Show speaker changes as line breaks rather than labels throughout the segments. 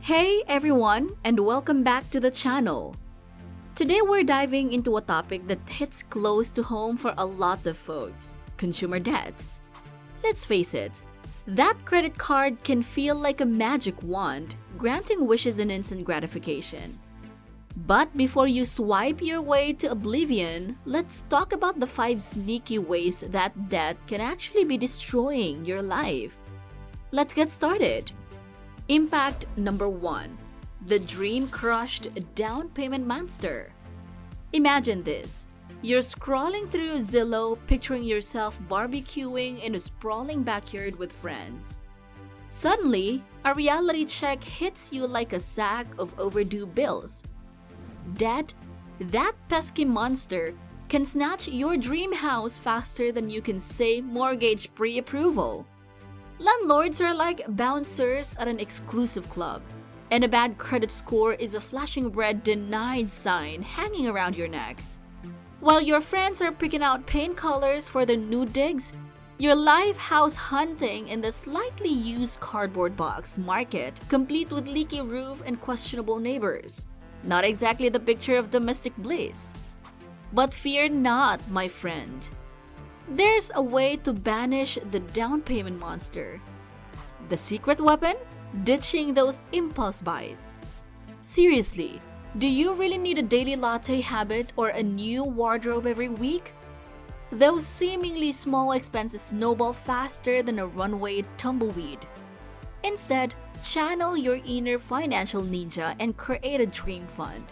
Hey everyone, and welcome back to the channel. Today we're diving into a topic that hits close to home for a lot of folks: consumer debt. Let's face it, that credit card can feel like a magic wand, granting wishes and instant gratification. But before you swipe your way to oblivion, let's talk about the 5 sneaky ways that debt can actually be destroying your life. Let's get started. Impact number 1. The dream-crushed down payment monster. Imagine this. You're scrolling through Zillow, picturing yourself barbecuing in a sprawling backyard with friends. Suddenly, a reality check hits you like a sack of overdue bills. Debt, that pesky monster, can snatch your dream house faster than you can say mortgage pre-approval. Landlords are like bouncers at an exclusive club, and a bad credit score is a flashing red denied sign hanging around your neck. While your friends are picking out paint colors for their new digs, you're live house hunting in the slightly used cardboard box market, complete with leaky roof and questionable neighbors. Not exactly the picture of domestic bliss. But fear not, my friend. There's a way to banish the down payment monster. The secret weapon? Ditching those impulse buys. Seriously, do you really need a daily latte habit or a new wardrobe every week? Those seemingly small expenses snowball faster than a runway tumbleweed. Instead, channel your inner financial ninja and create a dream fund.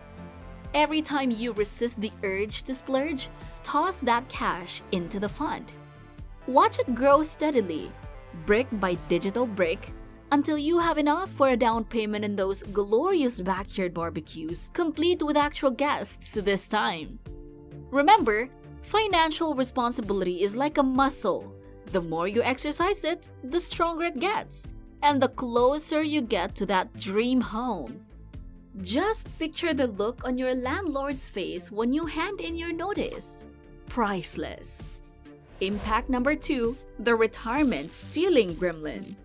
Every time you resist the urge to splurge, toss that cash into the fund. Watch it grow steadily, brick by digital brick, until you have enough for a down payment in those glorious backyard barbecues, complete with actual guests this time. Remember, financial responsibility is like a muscle. The more you exercise it, the stronger it gets, and the closer you get to that dream home. Just picture the look on your landlord's face when you hand in your notice. Priceless. Impact number 2, the retirement stealing gremlin.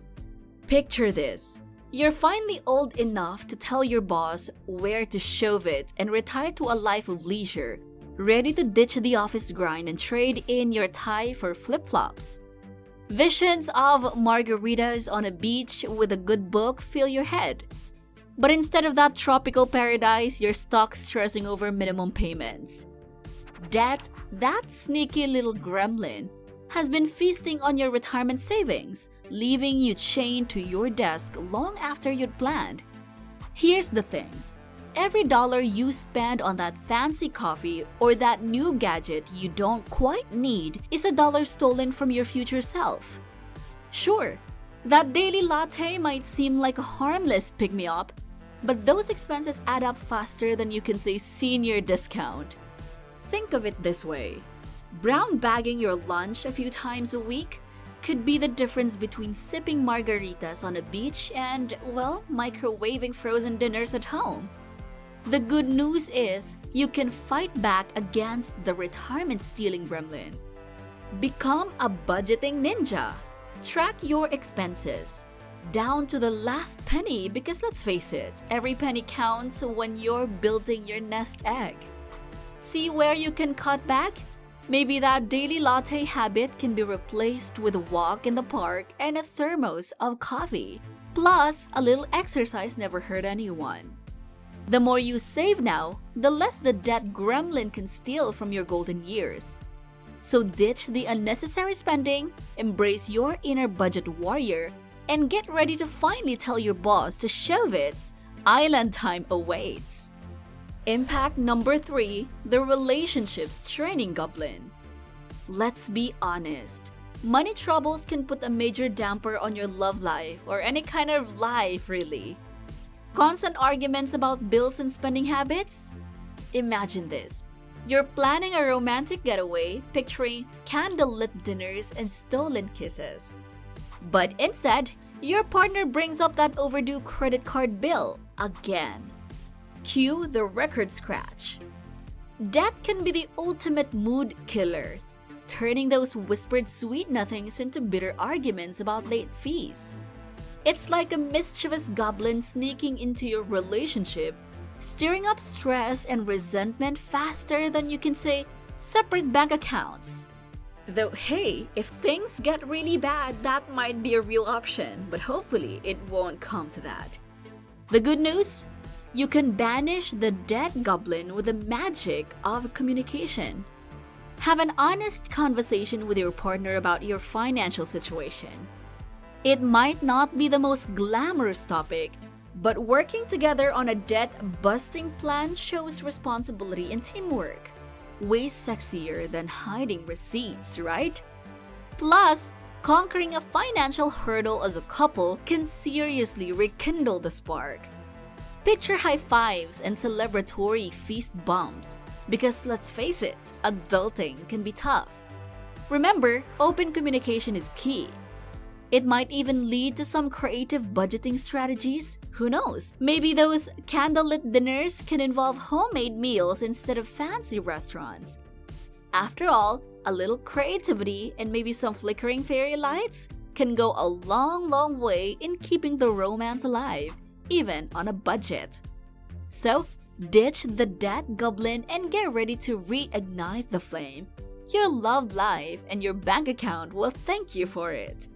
Picture this. You're finally old enough to tell your boss where to shove it and retire to a life of leisure, ready to ditch the office grind and trade in your tie for flip-flops. Visions of margaritas on a beach with a good book fill your head. But instead of that tropical paradise, you're stuck stressing over minimum payments. Debt, that sneaky little gremlin, has been feasting on your retirement savings, leaving you chained to your desk long after you'd planned. Here's the thing. Every dollar you spend on that fancy coffee or that new gadget you don't quite need is a dollar stolen from your future self. Sure, that daily latte might seem like a harmless pick-me-up, but those expenses add up faster than you can say senior discount. Think of it this way. Brown bagging your lunch a few times a week could be the difference between sipping margaritas on a beach and, well, microwaving frozen dinners at home. The good news is you can fight back against the retirement stealing gremlin. Become a budgeting ninja. Track your expenses down to the last penny, because let's face it, every penny counts when you're building your nest egg. See where you can cut back? Maybe that daily latte habit can be replaced with a walk in the park and a thermos of coffee. Plus, a little exercise never hurt anyone. The more you save now, the less the debt gremlin can steal from your golden years. So ditch the unnecessary spending, embrace your inner budget warrior, and get ready to finally tell your boss to shove it. Island time awaits. Impact number 3, the relationships training goblin. Let's be honest. Money troubles can put a major damper on your love life, or any kind of life really. Constant arguments about bills and spending habits? Imagine this. You're planning a romantic getaway, picturing candlelit dinners and stolen kisses. But instead, your partner brings up that overdue credit card bill again. Cue the record scratch. Debt can be the ultimate mood killer, turning those whispered sweet nothings into bitter arguments about late fees. It's like a mischievous goblin sneaking into your relationship, stirring up stress and resentment faster than you can say separate bank accounts. Though, hey, if things get really bad, that might be a real option, but hopefully it won't come to that. The good news? You can banish the debt goblin with the magic of communication. Have an honest conversation with your partner about your financial situation. It might not be the most glamorous topic, but working together on a debt-busting plan shows responsibility and teamwork. Way sexier than hiding receipts, right? Plus, conquering a financial hurdle as a couple can seriously rekindle the spark. Picture high fives and celebratory feast bumps, because let's face it, adulting can be tough. Remember, open communication is key. It might even lead to some creative budgeting strategies. Who knows? Maybe those candlelit dinners can involve homemade meals instead of fancy restaurants. After all, a little creativity and maybe some flickering fairy lights can go a long way in keeping the romance alive, even on a budget. So, ditch the debt goblin and get ready to reignite the flame. Your love life and your bank account will thank you for it.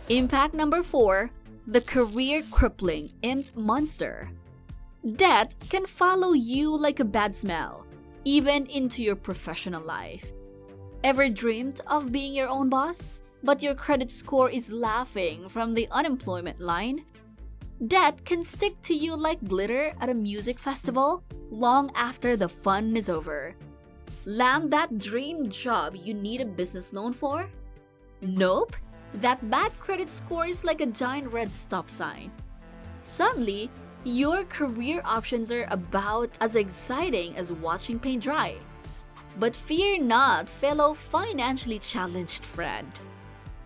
Impact number 4, the career-crippling imp monster. Debt can follow you like a bad smell, even into your professional life. Ever dreamed of being your own boss, but your credit score is laughing from the unemployment line? Debt can stick to you like glitter at a music festival long after the fun is over. Land that dream job you need a business loan for? Nope. That bad credit score is like a giant red stop sign. Suddenly, your career options are about as exciting as watching paint dry. But fear not, fellow financially challenged friend.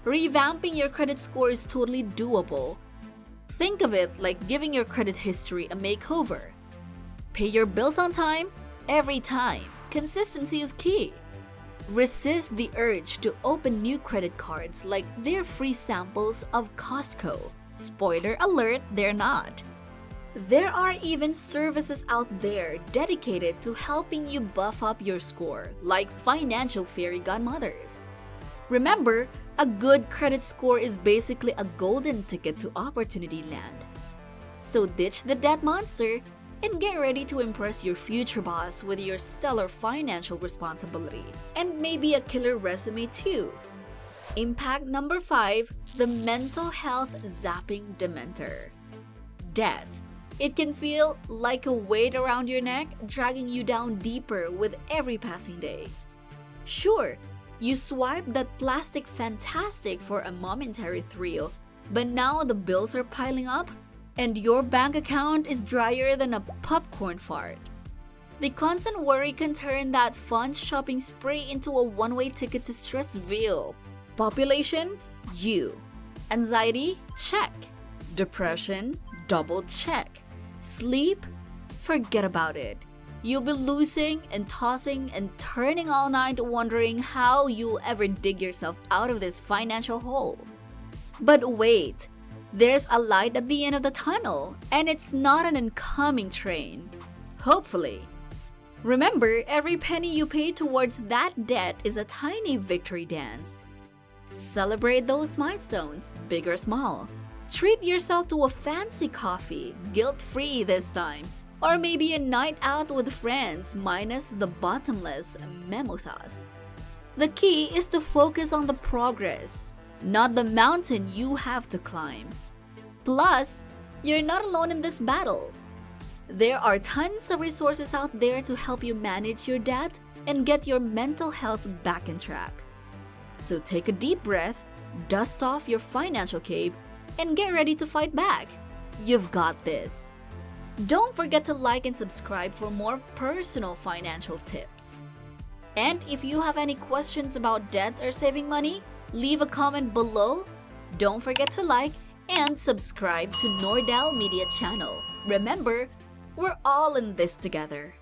Revamping your credit score is totally doable. Think of it like giving your credit history a makeover. Pay your bills on time, every time. Consistency is key. Resist the urge to open new credit cards like they're free samples of Costco. Spoiler alert, they're not. There are even services out there dedicated to helping you buff up your score, like financial fairy godmothers. Remember, a good credit score is basically a golden ticket to opportunity land. So ditch the debt monster and get ready to impress your future boss with your stellar financial responsibility. And maybe a killer resume too. Impact number 5, the mental health zapping dementor. Debt. It can feel like a weight around your neck, dragging you down deeper with every passing day. Sure, you swiped that plastic fantastic for a momentary thrill, but now the bills are piling up and your bank account is drier than a popcorn fart. The constant worry can turn that fun shopping spree into a one-way ticket to Stressville. Population? You. Anxiety? Check. Depression? Double check. Sleep? Forget about it. You'll be losing and tossing and turning all night wondering how you'll ever dig yourself out of this financial hole. But wait. There's a light at the end of the tunnel, and it's not an incoming train. Hopefully. Remember, every penny you pay towards that debt is a tiny victory dance. Celebrate those milestones, big or small. Treat yourself to a fancy coffee, guilt-free this time. Or maybe a night out with friends minus the bottomless mimosas. The key is to focus on the progress, not the mountain you have to climb. Plus, you're not alone in this battle. There are tons of resources out there to help you manage your debt and get your mental health back in track. So take a deep breath, dust off your financial cape, and get ready to fight back. You've got this. Don't forget to like and subscribe for more personal financial tips. And if you have any questions about debt or saving money, leave a comment below. Don't forget to like and subscribe to Nordel Media channel. Remember, we're all in this together.